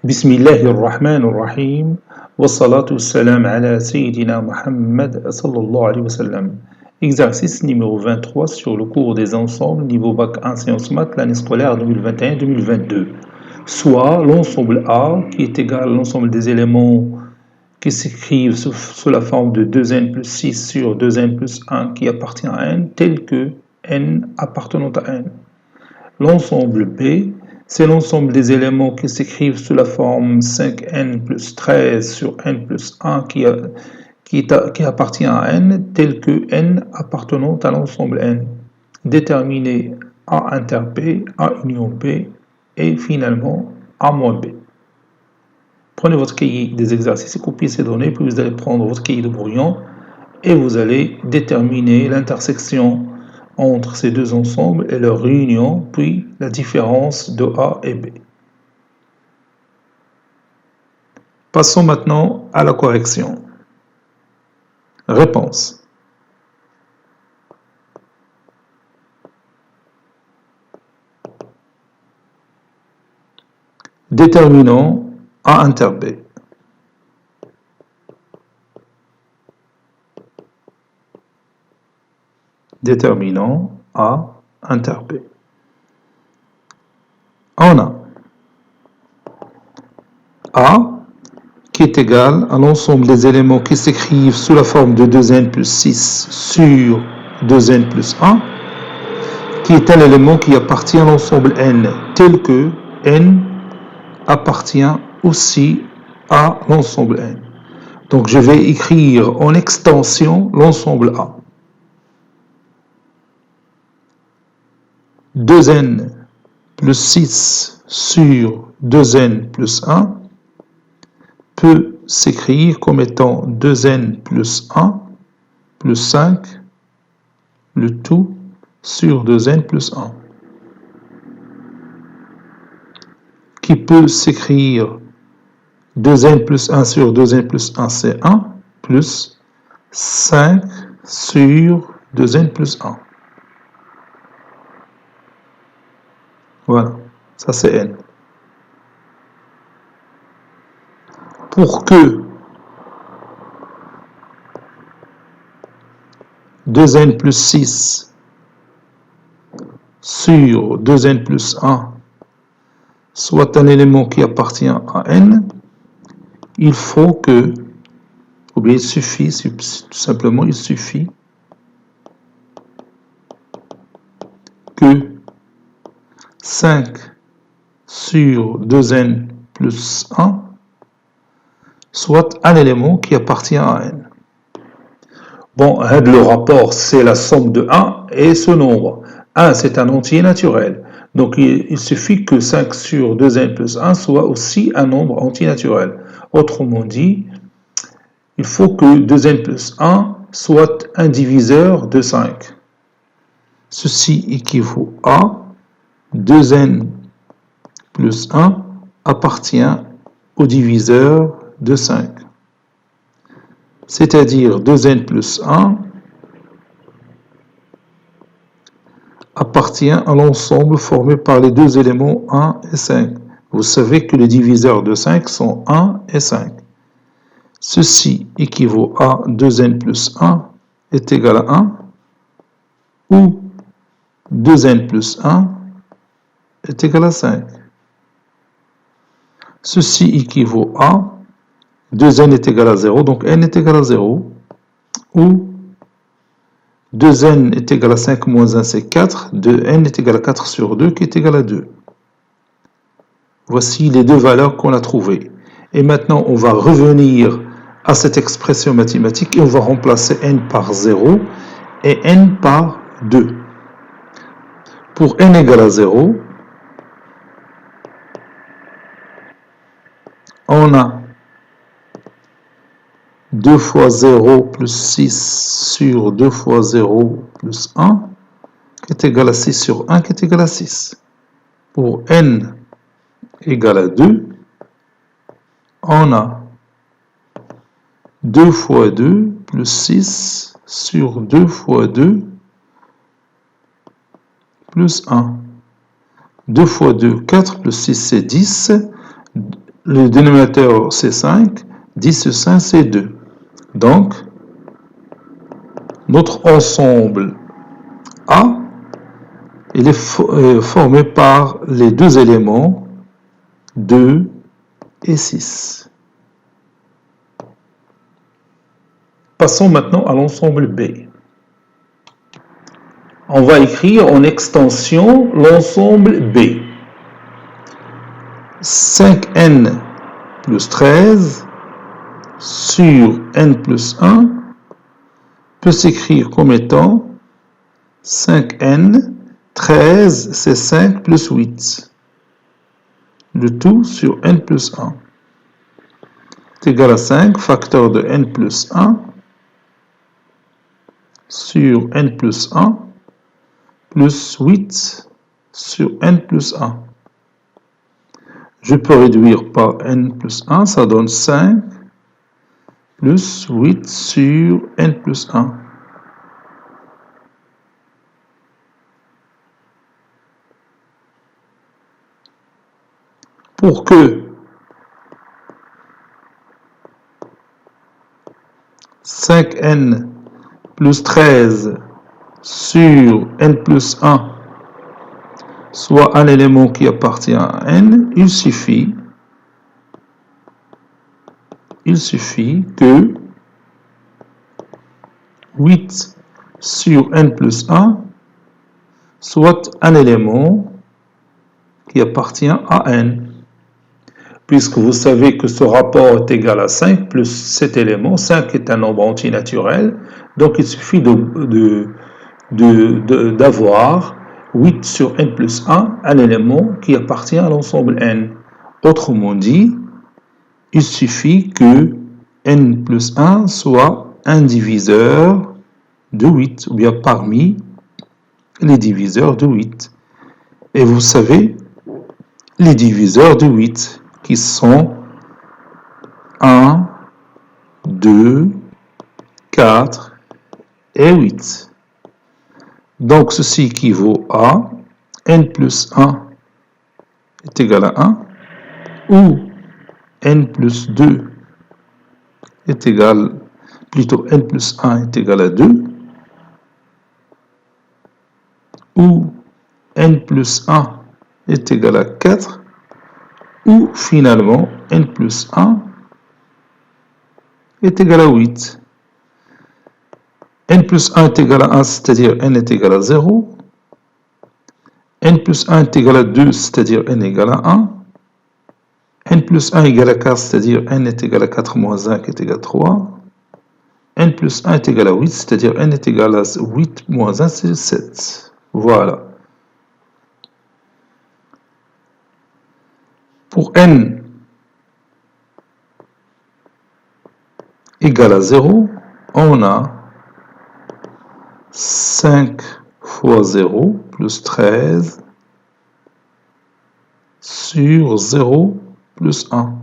بسم الله الرحمن الرحيم والصلاة والسلام على سيدنا Muhammad sallallahu alayhi wa sallam. Exercice numéro 23 sur le cours des ensembles niveau bac 1 sciences maths l'année scolaire 2021-2022. Soit l'ensemble A qui est égal à l'ensemble des éléments qui s'écrivent sous la forme de 2n plus 6 sur 2n plus 1 qui appartient à n tel que n appartenant à n. L'ensemble B, c'est l'ensemble des éléments qui s'écrivent sous la forme 5n plus 13 sur n plus 1 qui appartient à n, tel que n appartenant à l'ensemble n. Déterminez A inter B, A union B et finalement A moins B. Prenez votre cahier des exercices et copiez ces données, puis vous allez prendre votre cahier de brouillon et vous allez déterminer l'intersection entre ces deux ensembles et leur réunion, puis la différence de A et B. Passons maintenant à la correction. Réponse. Déterminons A inter B. Déterminons A inter B. On a A qui est égal à l'ensemble des éléments qui s'écrivent sous la forme de 2n plus 6 sur 2n plus 1, qui est un élément qui appartient à l'ensemble n, tel que n appartient aussi à l'ensemble n. Donc je vais écrire en extension l'ensemble A. 2n plus 6 sur 2n plus 1 peut s'écrire comme étant 2n plus 1 plus 5, le tout sur 2n plus 1, qui peut s'écrire 2n plus 1 sur 2n plus 1, c'est 1, plus 5 sur 2n plus 1. Voilà, ça c'est n. Pour que 2n plus 6 sur 2n plus 1 soit un élément qui appartient à n, il faut que, ou bien il suffit, tout simplement il suffit que 5 sur 2n plus 1 soit un élément qui appartient à n. Bon, le rapport, c'est la somme de 1 et ce nombre. 1, c'est un entier naturel. Donc, il suffit que 5 sur 2n plus 1 soit aussi un nombre entier naturel. Autrement dit, il faut que 2n plus 1 soit un diviseur de 5. Ceci équivaut à 2n plus 1 appartient au diviseur de 5. C'est-à-dire 2n plus 1 appartient à l'ensemble formé par les deux éléments 1 et 5. Vous savez que les diviseurs de 5 sont 1 et 5. Ceci équivaut à 2n plus 1 est égal à 1 ou 2n plus 1 est égal à 5. Ceci équivaut à 2n est égal à 0, donc n est égal à 0, ou 2n est égal à 5 moins 1, c'est 4, 2n est égal à 4 sur 2, qui est égal à 2. Voici les deux valeurs qu'on a trouvées. Et maintenant, on va revenir à cette expression mathématique et on va remplacer n par 0 et n par 2. Pour n égale à 0, on a 2 fois 0 plus 6 sur 2 fois 0 plus 1, qui est égal à 6 sur 1, qui est égal à 6. Pour n égale à 2, on a 2 fois 2 plus 6 sur 2 fois 2 plus 1. 2 fois 2, 4 plus 6, c'est 10. le dénominateur c'est 5, 10 sur 5 c'est 2. Donc, notre ensemble A, il est formé par les deux éléments 2 et 6. Passons maintenant à l'ensemble B. On va écrire en extension l'ensemble B. 5n plus 13 sur n plus 1 peut s'écrire comme étant 5n, 13 c'est 5 plus 8. Le tout sur n plus 1 est égal à 5, facteur de n plus 1 sur n plus 1 plus 8 sur n plus 1. Je peux réduire par n plus 1, ça donne 5 plus 8 sur n plus 1. Pour que 5n plus 13 sur n plus 1 soit un élément qui appartient à n, il suffit que 8 sur n plus 1 soit un élément qui appartient à n. Puisque vous savez que ce rapport est égal à 5 plus cet élément, 5 est un nombre entier naturel, donc il suffit d'avoir 8 sur n plus 1, un élément qui appartient à l'ensemble n. Autrement dit, il suffit que n plus 1 soit un diviseur de 8, ou bien parmi les diviseurs de 8. Et vous savez, les diviseurs de 8 qui sont 1, 2, 4 et 8. Donc ceci équivaut à n plus 1 est égal à 1 ou n plus 2 est égal, plutôt n plus 1 est égal à 2 ou n plus 1 est égal à 4 ou finalement n plus 1 est égal à 8. n plus 1 est égal à 1, c'est-à-dire n est égal à 0. n plus 1 est égal à 2, c'est-à-dire n est égal à 1. n plus 1 est égal à 4, c'est-à-dire n est égal à 4 moins 1 qui est égal à 3. n plus 1 est égal à 8, c'est-à-dire n est égal à 8 moins 1, c'est 7. Voilà. Pour n égale à 0, on a 5 fois 0 plus 13 sur 0 plus 1.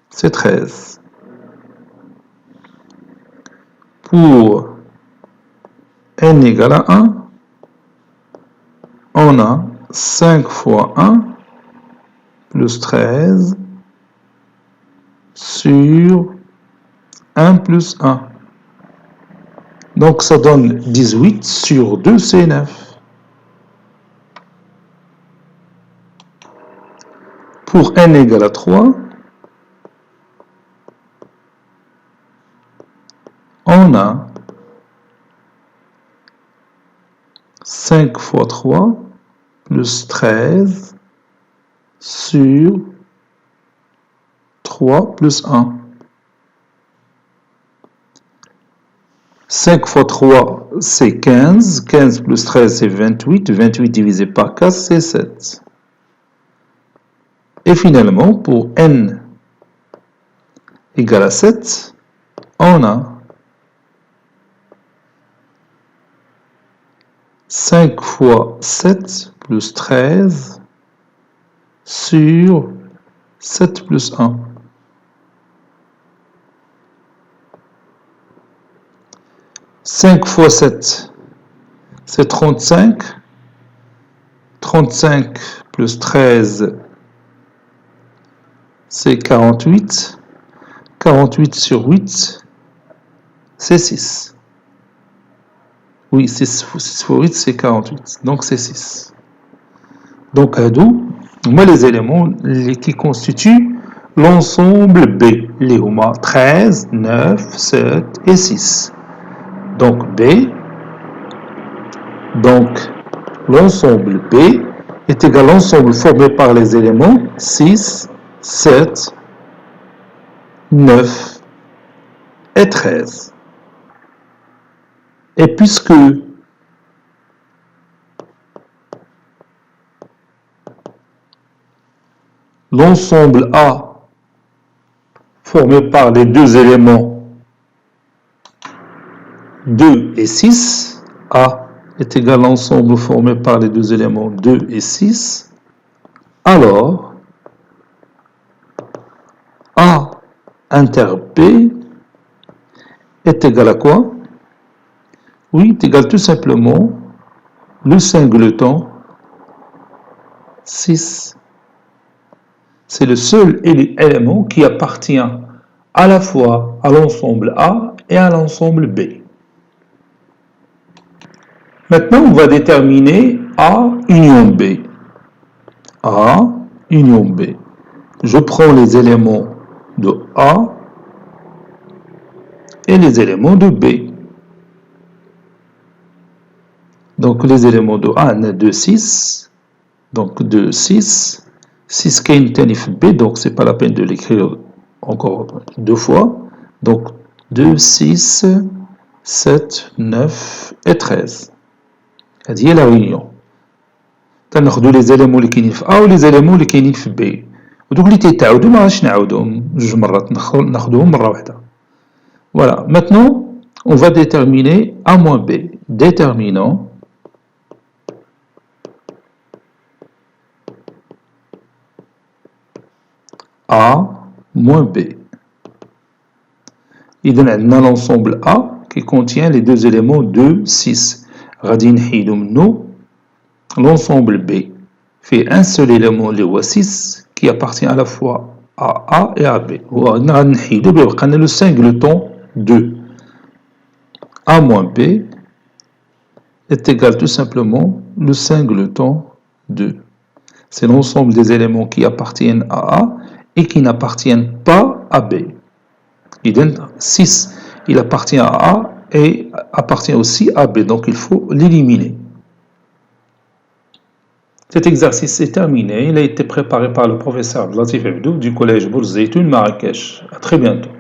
C'est 13. Pour n égale à 1, on a 5 fois 1 plus 13 sur 1 plus 1. Donc ça donne 18 sur 2, c'est 9. Pour n égale à 3, on a 5 fois 3 plus 13 sur 3 plus 1. 5 fois 3, c'est 15. 15 plus 13, c'est 28. 28 divisé par 4, c'est 7. Et finalement, pour n égale à 7, on a 5 fois 7 plus 13 sur 7 plus 1. 5 fois 7, c'est 35. 35 plus 13, c'est 48. 48 sur 8, c'est 6. Oui, 6 fois 8, c'est 48. Donc, c'est 6. Donc, moi, les éléments qui constituent l'ensemble B. Les huma 13, 9, 7 et 6. Donc, B. Donc, l'ensemble B est égal à l'ensemble formé par les éléments 6, 7, 9 et 13. Et puisque l'ensemble A formé par les deux éléments 2 et 6, A est égal à l'ensemble formé par les deux éléments 2 et 6, alors A inter B est égal à quoi? Oui, est égal tout simplement le singleton 6. C'est le seul élément qui appartient à la fois à l'ensemble A et à l'ensemble B. Maintenant, on va déterminer A union B. A union B. Je prends les éléments de A et les éléments de B. Donc, les éléments de A, on a 2, 6. Donc, 2, 6. 6 qui est B, donc c'est pas la peine de l'écrire encore deux fois. Donc, 2, 6, 7, 9 et 13. هذه هي la réunion. تناخذوا les éléments اللي كاينين في A و les éléments اللي كاينين في B. ودوك اللي تيتعاودوا ما غاديش نعاودوهم جوج مرات ناخذوهم مرة واحدة. Voilà. Maintenant, on va déterminer A moins B. Déterminant A moins B. إذن عندنا l'ensemble A qui contient les deux éléments 2, 6. غادي نحيدو منو l'ensemble B fait un seul élément اللي هو 6 qui appartient à la fois à A et à B. وغادي نحيدو بيبقى لنا le singleton 2. A moins B est égal tout simplement le singleton 2. C'est l'ensemble des éléments qui appartiennent à A et qui n'appartiennent pas à B. Il 6, il appartient à A et appartient aussi à B, donc il faut l'éliminer. Cet exercice est terminé, il a été préparé par le professeur Latif Abdou du collège Bourz Zeytoun Marrakech. À très bientôt.